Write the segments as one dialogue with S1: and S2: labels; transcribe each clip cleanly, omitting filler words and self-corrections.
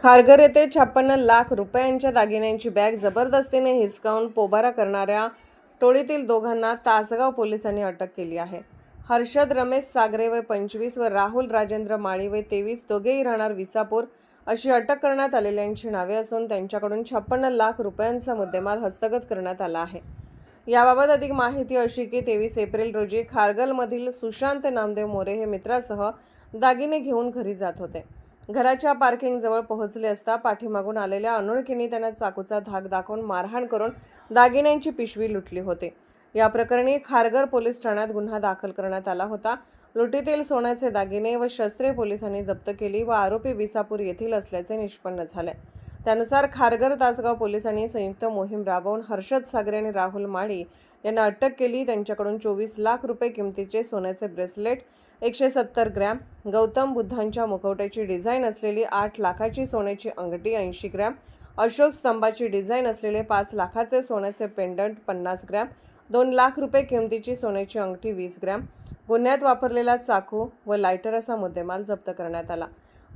S1: खारघर येथे 56 लाख रुपयांच्या दागिन्यांची बॅग जबरदस्तीने हिसकावून पोबारा करणाऱ्या टोळीतील दोघांना तासगाव पोलिसांनी अटक केली आहे. हर्षद रमेश सागरे वय 25 व राहुल राजेंद्र माळी वय 23 दोघेही राहणार विसापूर अशी अटक करण्यात आलेल्यांची नावे असून त्यांच्याकडून 56 लाख रुपयांचा मुद्देमाल हस्तगत करण्यात आला आहे. याबाबत अधिक माहिती अशी की 23 एप्रिल रोजी खारघरमधील सुशांत नामदेव मोरे हे मित्रासह दागिने घेऊन घरी जात होते. घराच्या पार्किंगजवळ पोहोचले असता पाठीमागून आलेल्या अनोळखींनी त्यांना चाकूचा धाक दाखवून मारहाण करून दागिन्यांची पिशवी लुटली होती. या प्रकरणी खारघर पोलीस ठाण्यात गुन्हा दाखल करण्यात आला होता. लुटीतील सोन्याचे दागिने व शस्त्रे पोलिसांनी जप्त केली व आरोपी विसापूर येथील असल्याचे निष्पन्न झाले. त्यानुसार खारघर तासगाव पोलिसांनी संयुक्त मोहीम राबवून हर्षद सागरे आणि राहुल माळी यांना अटक केली. त्यांच्याकडून 24 लाख रुपये किमतीचे सोन्याचे ब्रेसलेट, 170 ग्रॅम, गौतम बुद्धांच्या मुखवट्याची डिझाईन असलेली 8 लाखाची सोन्याची अंगठी 80 ग्रॅम, अशोक स्तंभाची डिझाईन असलेले 5 लाखाचे सोन्याचे पेंडंट 50 ग्रॅम, 2 लाख रुपये किमतीची सोन्याची अंगठी 20 ग्रॅम, गुन्ह्यात वापरलेला चाकू व लायटर असा मुद्देमाल जप्त करण्यात आला.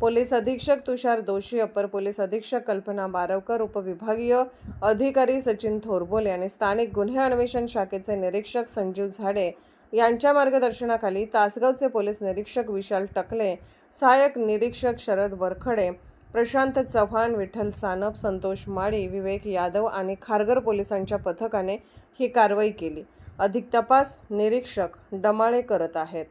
S1: पोलीस अधीक्षक तुषार दोशी, अपर पोलीस अधीक्षक कल्पना बारवकर, उपविभागीय अधिकारी सचिन थोरबोले आणि स्थानिक गुन्हे अन्वेषण शाखेचे निरीक्षक संजीव झाडे यांच्या मार्गदर्शनाखाली तासगावचे पोलीस निरीक्षक विशाल टकले, सहाय्यक निरीक्षक शरद वरखडे, प्रशांत चव्हाण, विठ्ठल सानप, संतोष माळी, विवेक यादव आणि खारघर पोलिसांच्या पथकाने ही कारवाई केली. अधिक तपास निरीक्षक डमाळे करत आहेत.